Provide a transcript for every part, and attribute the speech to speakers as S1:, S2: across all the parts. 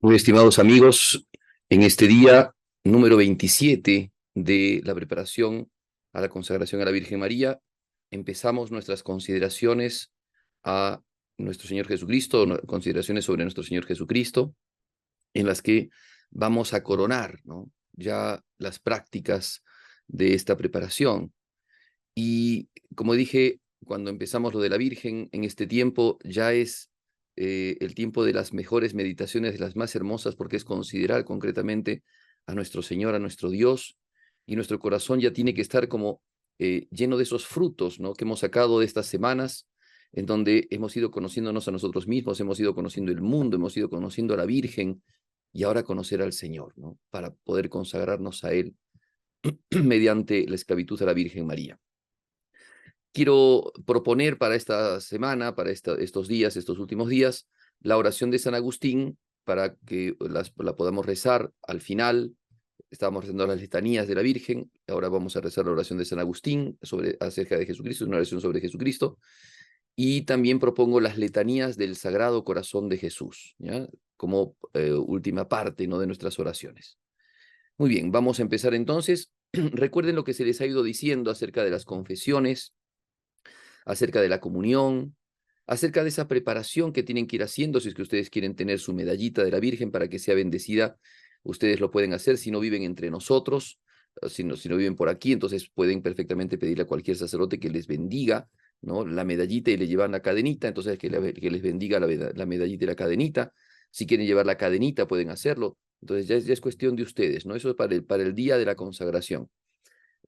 S1: Muy estimados amigos, en este día número 27 de la preparación a la consagración a la Virgen María, empezamos nuestras consideraciones a nuestro Señor Jesucristo, consideraciones sobre nuestro Señor Jesucristo, en las que vamos a coronar, ¿no?, ya las prácticas de esta preparación. Y como dije, cuando empezamos lo de la Virgen, en este tiempo ya es el tiempo de las mejores meditaciones, de las más hermosas, porque es considerar concretamente a nuestro Señor, a nuestro Dios, y nuestro corazón ya tiene que estar como lleno de esos frutos, ¿no?, que hemos sacado de estas semanas, en donde hemos ido conociéndonos a nosotros mismos, hemos ido conociendo el mundo, hemos ido conociendo a la Virgen, y ahora conocer al Señor, ¿no?, para poder consagrarnos a Él mediante la esclavitud a la Virgen María. Quiero proponer para esta semana, para estos días, estos últimos días, la oración de San Agustín, para que la podamos rezar al final. Estábamos rezando las letanías de la Virgen, ahora vamos a rezar la oración de San Agustín acerca de Jesucristo, es una oración sobre Jesucristo, y también propongo las letanías del Sagrado Corazón de Jesús, ¿ya?, como última parte, ¿no?, de nuestras oraciones. Muy bien, vamos a empezar entonces. Recuerden lo que se les ha ido diciendo acerca de las confesiones, acerca de la comunión, acerca de esa preparación que tienen que ir haciendo. Si es que ustedes quieren tener su medallita de la Virgen para que sea bendecida, ustedes lo pueden hacer. Si no viven entre nosotros, si no viven por aquí, entonces pueden perfectamente pedirle a cualquier sacerdote que les bendiga, ¿no?, la medallita, y le llevan la cadenita, entonces que les bendiga la medallita y la cadenita. Si quieren llevar la cadenita, pueden hacerlo. Entonces ya es cuestión de ustedes, ¿no? Eso es para el día de la consagración.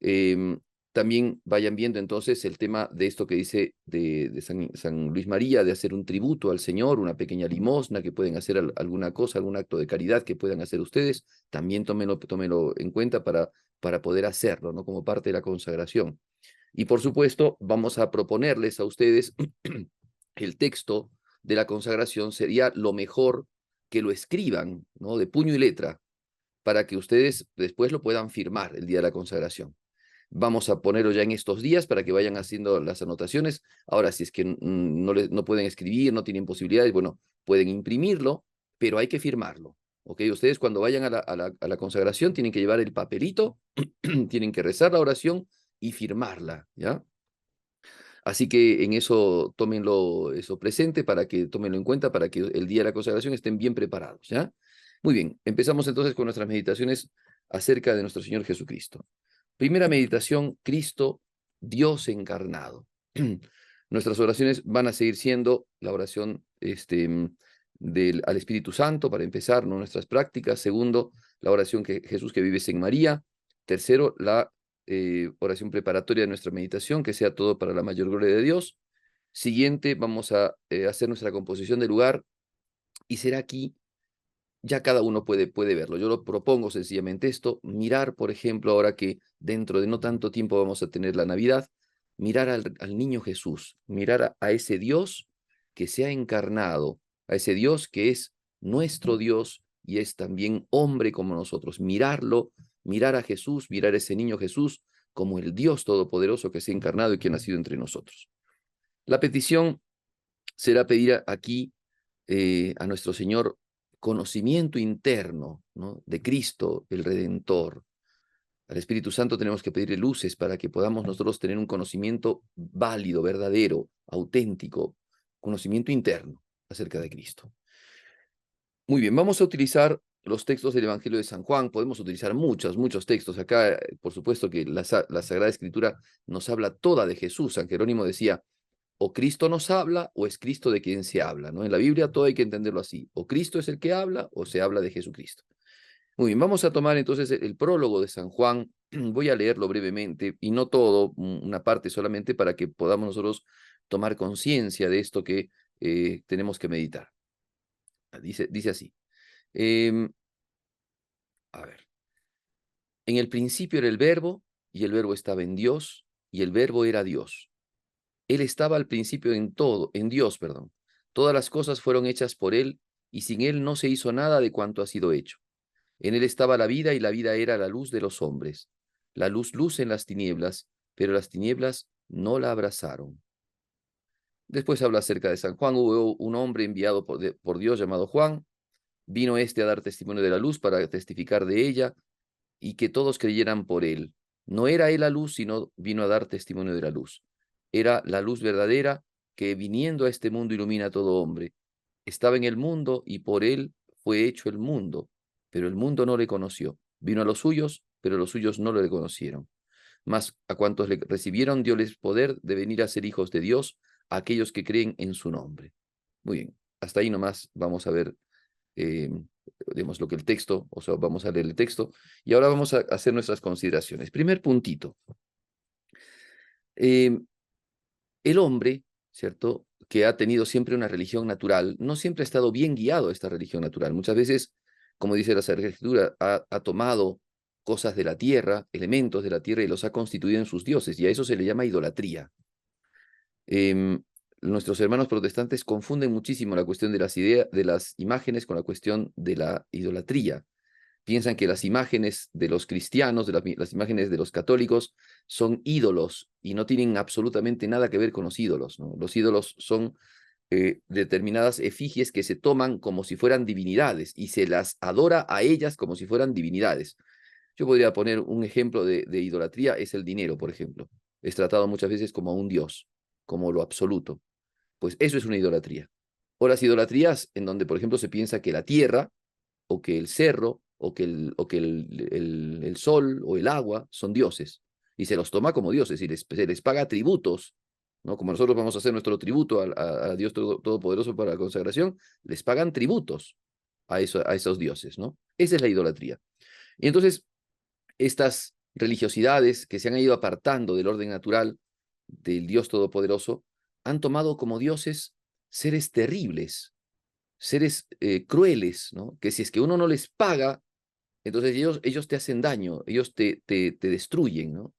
S1: Eh, También vayan viendo entonces el tema de esto que dice de San Luis María, de hacer un tributo al Señor, una pequeña limosna, que pueden hacer alguna cosa, algún acto de caridad que puedan hacer ustedes. También tómenlo en cuenta para poder hacerlo, ¿no?, como parte de la consagración. Y por supuesto, vamos a proponerles a ustedes el texto de la consagración. Sería lo mejor que lo escriban, ¿no?, de puño y letra, para que ustedes después lo puedan firmar el día de la consagración. Vamos a ponerlo ya en estos días para que vayan haciendo las anotaciones. Ahora, si es que no pueden escribir, no tienen posibilidades, bueno, pueden imprimirlo, pero hay que firmarlo. ¿Ok? Ustedes cuando vayan a la consagración tienen que llevar el papelito, tienen que rezar la oración y firmarla, ¿ya? Así que en eso tómenlo eso presente, tómenlo en cuenta para que el día de la consagración estén bien preparados, ¿ya? Muy bien, empezamos entonces con nuestras meditaciones acerca de nuestro Señor Jesucristo. Primera meditación: Cristo, Dios encarnado. Nuestras oraciones van a seguir siendo la oración al Espíritu Santo, para empezar, ¿no?, nuestras prácticas. Segundo, la oración que Jesús que vives en María. Tercero, la oración preparatoria de nuestra meditación, que sea todo para la mayor gloria de Dios. Siguiente, vamos a hacer nuestra composición de lugar, y será aquí, ya cada uno puede verlo. Yo lo propongo sencillamente esto: mirar, por ejemplo, ahora que dentro de no tanto tiempo vamos a tener la Navidad, mirar al niño Jesús, mirar a ese Dios que se ha encarnado, a ese Dios que es nuestro Dios y es también hombre como nosotros. Mirarlo, mirar a Jesús, mirar a ese niño Jesús como el Dios todopoderoso que se ha encarnado y que ha nacido entre nosotros. La petición será pedir aquí a nuestro Señor conocimiento interno, ¿no?, de Cristo, el Redentor. Al Espíritu Santo tenemos que pedirle luces para que podamos nosotros tener un conocimiento válido, verdadero, auténtico, conocimiento interno acerca de Cristo. Muy bien, vamos a utilizar los textos del Evangelio de San Juan. Podemos utilizar muchos textos. Acá, por supuesto que la Sagrada Escritura nos habla toda de Jesús. San Jerónimo decía: o Cristo nos habla o es Cristo de quien se habla, ¿no? En la Biblia todo hay que entenderlo así: o Cristo es el que habla o se habla de Jesucristo. Muy bien, vamos a tomar entonces el prólogo de San Juan. Voy a leerlo brevemente, y no todo, una parte solamente, para que podamos nosotros tomar conciencia de esto que tenemos que meditar. Dice así. em, a ver. En el principio era el Verbo, y el Verbo estaba en Dios, y el Verbo era Dios. Él estaba al principio en Dios, perdón. Todas las cosas fueron hechas por él, y sin él no se hizo nada de cuanto ha sido hecho. En él estaba la vida, y la vida era la luz de los hombres. La luz luce en las tinieblas, pero las tinieblas no la abrazaron. Después habla acerca de San Juan. Hubo un hombre enviado por Dios llamado Juan. vino éste a dar testimonio de la luz para testificar de ella y que todos creyeran por él. No era él la luz, sino vino a dar testimonio de la luz. Era la luz verdadera que viniendo a este mundo ilumina a todo hombre. Estaba en el mundo y por él fue hecho el mundo, pero el mundo no le conoció. Vino a los suyos, pero los suyos no le conocieron. Mas a cuantos le recibieron, dioles poder de venir a ser hijos de Dios, a aquellos que creen en su nombre. Muy bien, hasta ahí nomás vamos a ver, digamos, lo que el texto, o sea, vamos a leer el texto, y ahora vamos a hacer nuestras consideraciones. Primer puntito. El hombre, ¿cierto?, que ha tenido siempre una religión natural, no siempre ha estado bien guiado a esta religión natural. Muchas veces, como dice la Sagrada Escritura, ha tomado cosas de la tierra, elementos de la tierra, y los ha constituido en sus dioses, y a eso se le llama idolatría. Nuestros hermanos protestantes confunden muchísimo la cuestión de las ideas, de las imágenes con la cuestión de la idolatría. Piensan que las imágenes de los cristianos, las imágenes de los católicos, son ídolos y no tienen absolutamente nada que ver con los ídolos, ¿no? Los ídolos son determinadas efigies que se toman como si fueran divinidades y se las adora a ellas como si fueran divinidades. Yo podría poner un ejemplo de idolatría, es el dinero, por ejemplo. Es tratado muchas veces como un dios, como lo absoluto. Pues eso es una idolatría. O las idolatrías en donde, por ejemplo, se piensa que la tierra o que el cerro, o que el sol o el agua son dioses, y se los toma como dioses, y se les paga tributos, ¿no? Como nosotros vamos a hacer nuestro tributo a Dios Todopoderoso para la consagración, les pagan tributos a esos dioses, ¿no? Esa es la idolatría. Y entonces, estas religiosidades que se han ido apartando del orden natural del Dios Todopoderoso, han tomado como dioses seres terribles, seres crueles, ¿no? Que si es que uno no les paga, entonces ellos te hacen daño, ellos te destruyen, ¿no?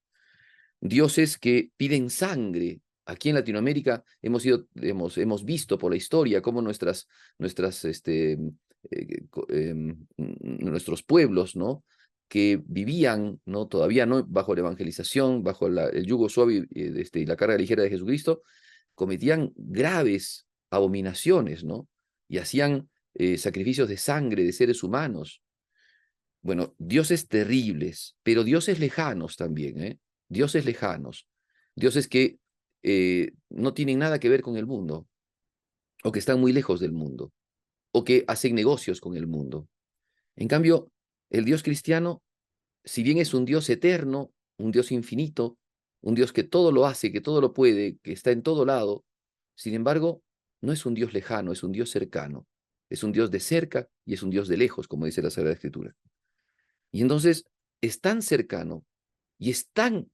S1: Dioses que piden sangre. Aquí en Latinoamérica hemos visto por la historia cómo nuestros pueblos, ¿no?, que vivían, ¿no?, todavía no bajo la evangelización, bajo el yugo suave y la carga ligera de Jesucristo, cometían graves abominaciones, ¿no? Y hacían sacrificios de sangre de seres humanos. Bueno, dioses terribles, pero dioses lejanos también, ¿eh? Dioses lejanos. Dioses que no tienen nada que ver con el mundo, o que están muy lejos del mundo, o que hacen negocios con el mundo. En cambio, el Dios cristiano, si bien es un Dios eterno, un Dios infinito, un Dios que todo lo hace, que todo lo puede, que está en todo lado, sin embargo, no es un Dios lejano, es un Dios cercano. Es un Dios de cerca y es un Dios de lejos, como dice la Sagrada Escritura. Y entonces es tan cercano y es tan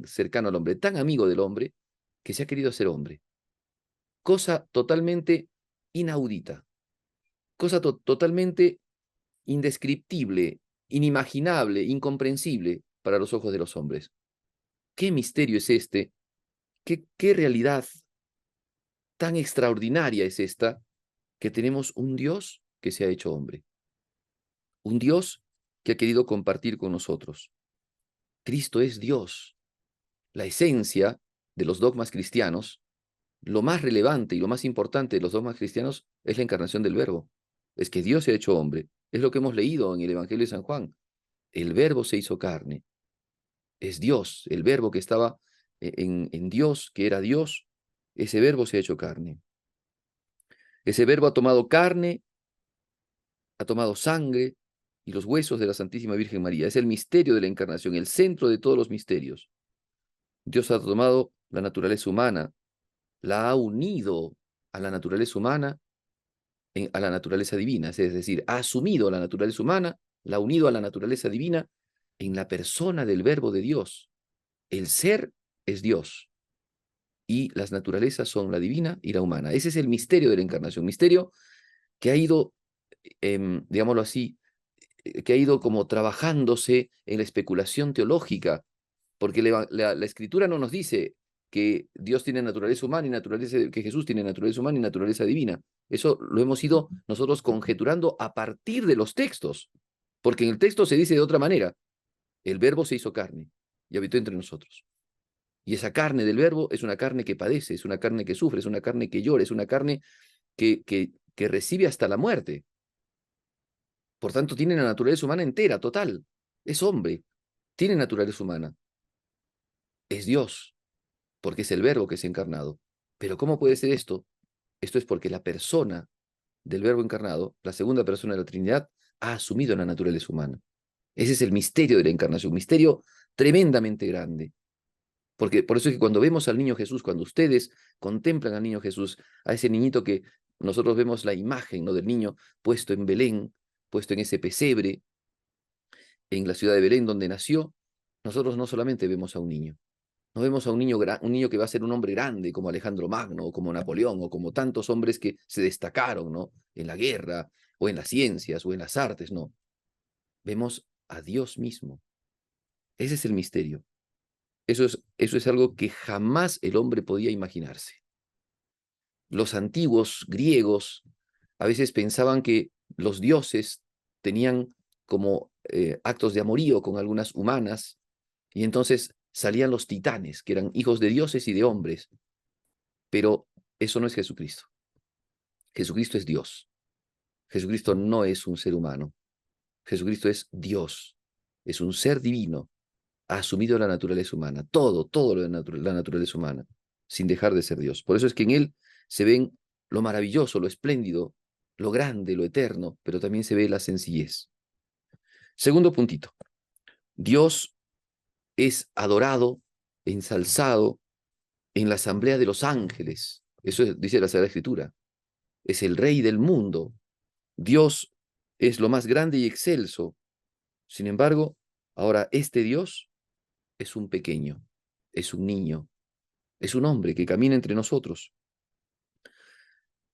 S1: cercano al hombre, tan amigo del hombre, que se ha querido hacer hombre. Cosa totalmente inaudita, cosa totalmente indescriptible, inimaginable, incomprensible para los ojos de los hombres. ¿Qué misterio es este? ¿Qué realidad tan extraordinaria es esta, que tenemos un Dios que se ha hecho hombre? Un Dios que ha querido compartir con nosotros. Cristo es Dios. La esencia de los dogmas cristianos, lo más relevante y lo más importante de los dogmas cristianos es la encarnación del Verbo. Es que Dios se ha hecho hombre. Es lo que hemos leído en el Evangelio de San Juan. El Verbo se hizo carne. Es Dios, el Verbo que estaba en Dios, que era Dios. Ese Verbo se ha hecho carne. Ese Verbo ha tomado carne, ha tomado sangre y los huesos de la Santísima Virgen María. Es el misterio de la encarnación, el centro de todos los misterios. Dios ha tomado la naturaleza humana, la ha unido a la naturaleza humana, a la naturaleza divina, es decir, ha asumido la naturaleza humana, la ha unido a la naturaleza divina en la persona del Verbo de Dios. El ser es Dios y las naturalezas son la divina y la humana. Ese es el misterio de la encarnación, misterio que ha ido, digámoslo así, que ha ido como trabajándose en la especulación teológica, porque la Escritura no nos dice que Dios tiene naturaleza humana y que Jesús tiene naturaleza humana y naturaleza divina. Eso lo hemos ido nosotros conjeturando a partir de los textos, porque en el texto se dice de otra manera: el Verbo se hizo carne y habitó entre nosotros. Y esa carne del Verbo es una carne que padece, es una carne que sufre, es una carne que llora, es una carne que recibe hasta la muerte. Por tanto, tiene la naturaleza humana entera, total. Es hombre, tiene naturaleza humana. Es Dios, porque es el Verbo que es encarnado. Pero ¿cómo puede ser esto? Esto es porque la persona del Verbo encarnado, la segunda persona de la Trinidad, ha asumido la naturaleza humana. Ese es el misterio de la encarnación, un misterio tremendamente grande. Porque por eso es que cuando vemos al niño Jesús, cuando ustedes contemplan al niño Jesús, a ese niñito que nosotros vemos la imagen, ¿no?, del niño puesto en Belén, puesto en ese pesebre, en la ciudad de Belén donde nació, nosotros no solamente vemos a un niño, no vemos a un niño que va a ser un hombre grande como Alejandro Magno, o como Napoleón, o como tantos hombres que se destacaron, ¿no?, en la guerra, o en las ciencias, o en las artes, no. Vemos a Dios mismo. Ese es el misterio. Eso es algo que jamás el hombre podía imaginarse. Los antiguos griegos a veces pensaban que los dioses tenían como actos de amorío con algunas humanas, y entonces salían los titanes, que eran hijos de dioses y de hombres. Pero eso no es Jesucristo. Jesucristo es Dios. Jesucristo no es un ser humano. Jesucristo es Dios. Es un ser divino. Ha asumido la naturaleza humana. Todo lo de la naturaleza humana, sin dejar de ser Dios. Por eso es que en Él se ven lo maravilloso, lo espléndido, lo grande, lo eterno, pero también se ve la sencillez. Segundo puntito. Dios es adorado, ensalzado en la asamblea de los ángeles. Dice la Sagrada Escritura. Es el Rey del mundo. Dios es lo más grande y excelso. Sin embargo, ahora este Dios es un pequeño, es un niño, es un hombre que camina entre nosotros.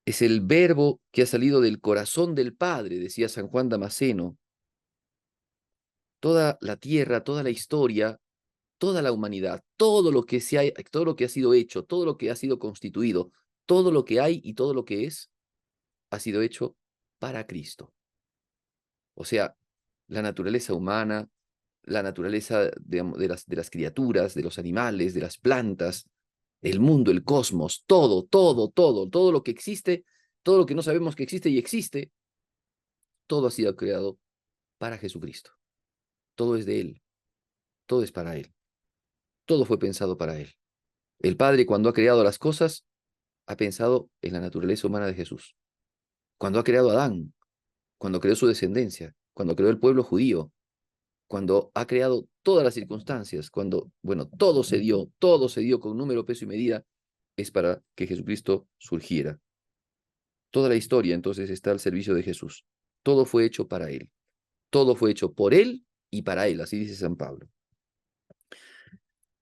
S1: Es el verbo que ha salido del corazón del Padre, decía San Juan Damasceno. Toda la tierra, toda la historia, toda la humanidad, todo lo que ha sido hecho, todo lo que ha sido constituido, todo lo que hay y todo lo que es, ha sido hecho para Cristo. O sea, la naturaleza humana, la naturaleza de las criaturas, de los animales, de las plantas, el mundo, el cosmos, todo lo que existe, todo lo que no sabemos que existe y existe, todo ha sido creado para Jesucristo. Todo es de Él, todo es para Él, todo fue pensado para Él. El Padre, cuando ha creado las cosas, ha pensado en la naturaleza humana de Jesús. Cuando ha creado a Adán, cuando creó su descendencia, cuando creó el pueblo judío, cuando ha creado todas las circunstancias, cuando, bueno, todo se dio con número, peso y medida, es para que Jesucristo surgiera. Toda la historia entonces está al servicio de Jesús. Todo fue hecho para Él. Todo fue hecho por Él y para Él, así dice San Pablo.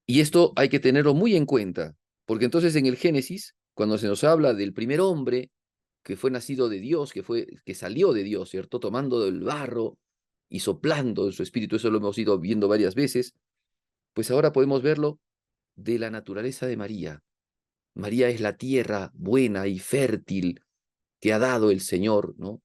S1: Y esto hay que tenerlo muy en cuenta, porque entonces en el Génesis, cuando se nos habla del primer hombre que fue nacido de Dios, que salió de Dios, ¿cierto? Tomando del barro y soplando en su espíritu, eso lo hemos ido viendo varias veces, pues ahora podemos verlo de la naturaleza de María. María es la tierra buena y fértil que ha dado el Señor, ¿no?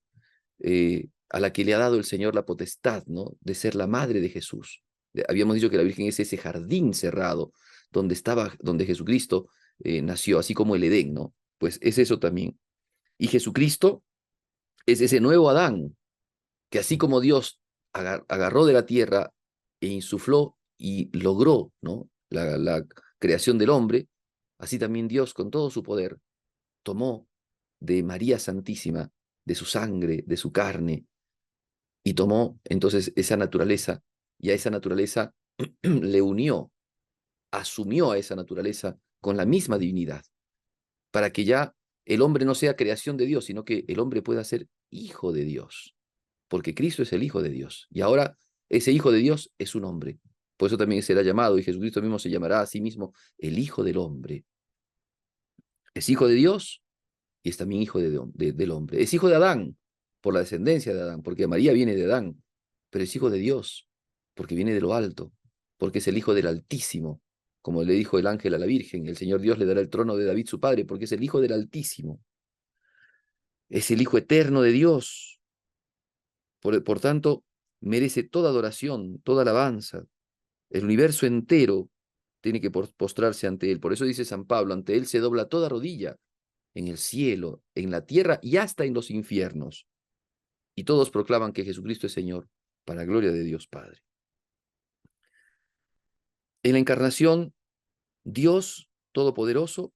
S1: A la que le ha dado el Señor la potestad, ¿no?, de ser la madre de Jesús. Habíamos dicho que la Virgen es ese jardín cerrado donde Jesucristo nació, así como el Edén, ¿no? Pues es eso también. Y Jesucristo es ese nuevo Adán, que así como Dios agarró de la tierra e insufló y logró, ¿no?, la creación del hombre, así también Dios, con todo su poder, tomó de María Santísima, de su sangre, de su carne, y tomó entonces esa naturaleza, y a esa naturaleza le unió, asumió a esa naturaleza con la misma divinidad, para que ya el hombre no sea creación de Dios, sino que el hombre pueda ser hijo de Dios, porque Cristo es el Hijo de Dios, y ahora ese Hijo de Dios es un hombre. Por eso también será llamado, y Jesucristo mismo se llamará a sí mismo el Hijo del Hombre. Es Hijo de Dios y es también hijo del hombre. Es hijo de Adán, por la descendencia de Adán, porque María viene de Adán, pero es hijo de Dios, porque viene de lo alto, porque es el Hijo del Altísimo, como le dijo el ángel a la Virgen, el Señor Dios le dará el trono de David su padre, porque es el Hijo del Altísimo, es el Hijo eterno de Dios, por tanto, merece toda adoración, toda alabanza. El universo entero tiene que postrarse ante Él. Por eso dice San Pablo, ante Él se dobla toda rodilla, en el cielo, en la tierra y hasta en los infiernos. y todos proclaman que Jesucristo es Señor, para gloria de Dios Padre. En la encarnación, Dios Todopoderoso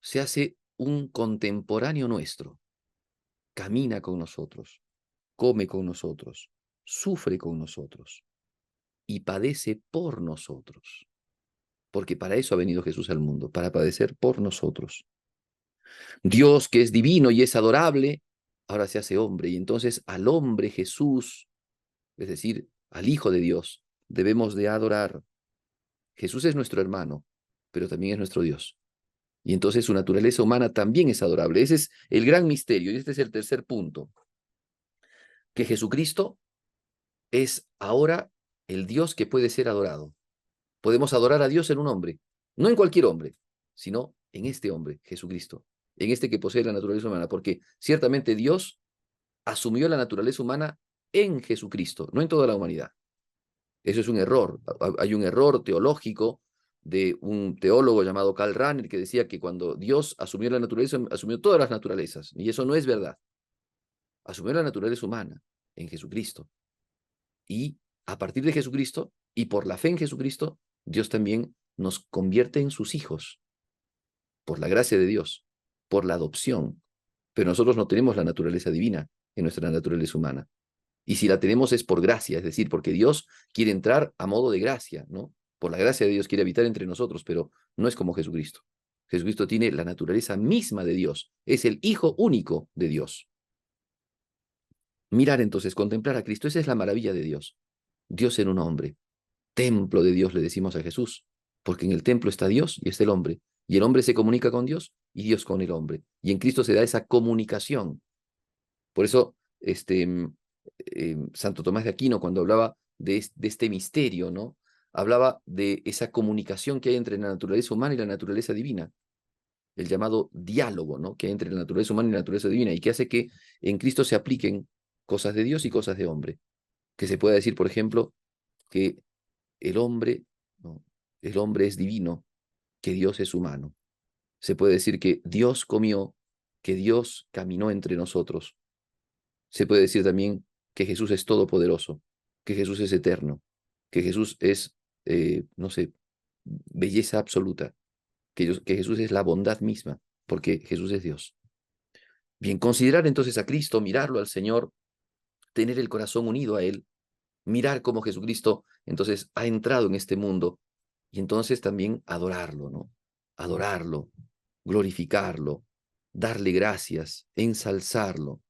S1: se hace un contemporáneo nuestro, camina con nosotros, come con nosotros, sufre con nosotros y padece por nosotros. Porque para eso ha venido Jesús al mundo, para padecer por nosotros. Dios, que es divino y es adorable, ahora se hace hombre. Y entonces al hombre Jesús, es decir, al Hijo de Dios, debemos de adorar. Jesús es nuestro hermano, pero también es nuestro Dios. Y entonces su naturaleza humana también es adorable. Ese es el gran misterio. Y este es el tercer punto. Que Jesucristo es ahora el Dios que puede ser adorado. Podemos adorar a Dios en un hombre, no en cualquier hombre, sino en este hombre, Jesucristo, en este que posee la naturaleza humana, porque ciertamente Dios asumió la naturaleza humana en Jesucristo, no en toda la humanidad. Eso es un error. Hay un error teológico de un teólogo llamado Karl Rahner que decía que cuando Dios asumió la naturaleza, asumió todas las naturalezas, y eso no es verdad. Asumió la naturaleza humana en Jesucristo. Y a partir de Jesucristo, y por la fe en Jesucristo, Dios también nos convierte en sus hijos, por la gracia de Dios, por la adopción. Pero nosotros no tenemos la naturaleza divina en nuestra naturaleza humana. Y si la tenemos es por gracia, es decir, porque Dios quiere entrar a modo de gracia, ¿no? Por la gracia de Dios quiere habitar entre nosotros, pero no es como Jesucristo. Jesucristo tiene la naturaleza misma de Dios, es el Hijo único de Dios. Mirar entonces, contemplar a Cristo, esa es la maravilla de Dios. Dios en un hombre. Templo de Dios le decimos a Jesús, porque en el templo está Dios y está el hombre, y el hombre se comunica con Dios y Dios con el hombre, y en Cristo se da esa comunicación. Por eso, Santo Tomás de Aquino, cuando hablaba de este misterio, ¿no? Hablaba de esa comunicación que hay entre la naturaleza humana y la naturaleza divina, el llamado diálogo, ¿no? Que hay entre la naturaleza humana y la naturaleza divina, y que hace que en Cristo se apliquen cosas de Dios y cosas de hombre. Que se pueda decir, por ejemplo, que el hombre, ¿no? El hombre es divino, que Dios es humano. Se puede decir que Dios comió, que Dios caminó entre nosotros. Se puede decir también que Jesús es todopoderoso, que Jesús es eterno, que Jesús es, no sé, belleza absoluta, que Jesús es la bondad misma, porque Jesús es Dios. Bien, considerar entonces a Cristo, mirarlo al Señor, tener el corazón unido a Él, mirar cómo Jesucristo entonces ha entrado en este mundo y entonces también adorarlo, ¿no? Adorarlo, glorificarlo, darle gracias, ensalzarlo.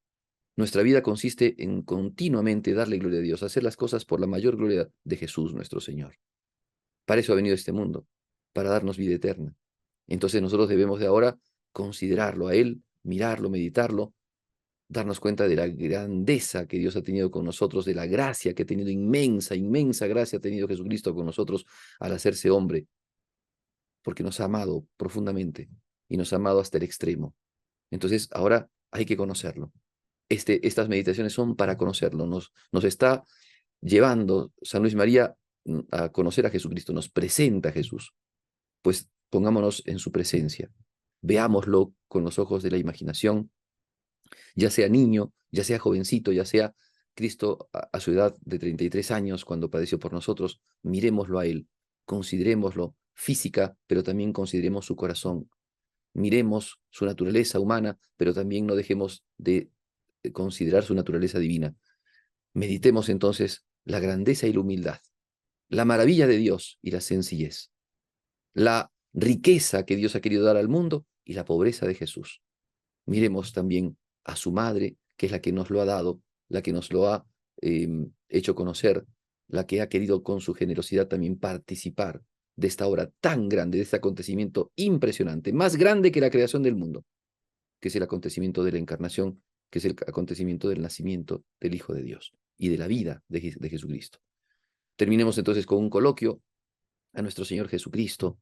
S1: Nuestra vida consiste en continuamente darle gloria a Dios, hacer las cosas por la mayor gloria de Jesús, nuestro Señor. Para eso ha venido este mundo, para darnos vida eterna. Entonces nosotros debemos de ahora considerarlo a Él, mirarlo, meditarlo, darnos cuenta de la grandeza que Dios ha tenido con nosotros, de la gracia que ha tenido, inmensa, inmensa gracia ha tenido Jesucristo con nosotros al hacerse hombre, porque nos ha amado profundamente y nos ha amado hasta el extremo. Entonces ahora hay que conocerlo. Estas meditaciones son para conocerlo, nos está llevando San Luis María a conocer a Jesucristo, nos presenta a Jesús, pues pongámonos en su presencia, veámoslo con los ojos de la imaginación, ya sea niño, ya sea jovencito, ya sea Cristo a su edad de 33 años cuando padeció por nosotros, miremoslo a Él, considerémoslo física, pero también consideremos su corazón, miremos su naturaleza humana, pero también no dejemos de considerar su naturaleza divina. Meditemos entonces la grandeza y la humildad, la maravilla de Dios y la sencillez, la riqueza que Dios ha querido dar al mundo y la pobreza de Jesús. Miremos también a su madre, que es la que nos lo ha dado, la que nos lo ha hecho conocer, la que ha querido con su generosidad también participar de esta obra tan grande, de este acontecimiento impresionante, más grande que la creación del mundo, que es el acontecimiento de la encarnación, que es el acontecimiento del nacimiento del Hijo de Dios y de la vida de Jesucristo. Terminemos entonces con un coloquio a nuestro Señor Jesucristo,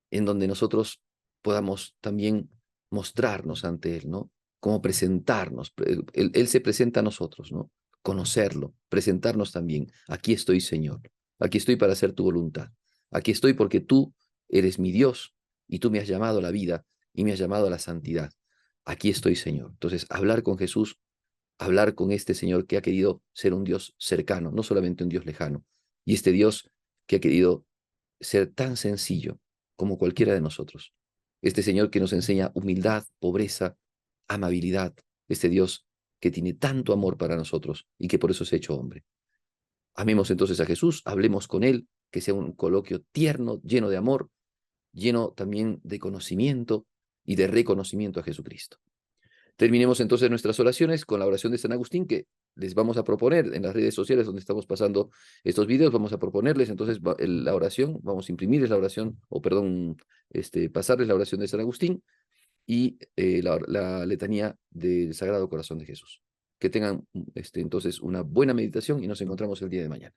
S1: en donde nosotros podamos también mostrarnos ante Él, ¿no? Cómo presentarnos. Él se presenta a nosotros, ¿no? Conocerlo, presentarnos también. Aquí estoy, Señor. Aquí estoy para hacer tu voluntad. Aquí estoy porque tú eres mi Dios y tú me has llamado a la vida y me has llamado a la santidad. Aquí estoy, Señor. Entonces, hablar con Jesús hablar con este Señor que ha querido ser un Dios cercano, no solamente un Dios lejano. Y este Dios que ha querido ser tan sencillo como cualquiera de nosotros. Este Señor que nos enseña humildad, pobreza, amabilidad. Este Dios que tiene tanto amor para nosotros y que por eso se ha hecho hombre. Amemos entonces a Jesús, hablemos con Él, que sea un coloquio tierno, lleno de amor, lleno también de conocimiento y de reconocimiento a Jesucristo. Terminemos entonces nuestras oraciones con la oración de San Agustín, que les vamos a proponer en las redes sociales donde estamos pasando estos videos. Vamos a proponerles entonces la oración, vamos a imprimirles la oración, o perdón, pasarles la oración de San Agustín y la letanía del Sagrado Corazón de Jesús. Que tengan entonces una buena meditación y nos encontramos el día de mañana.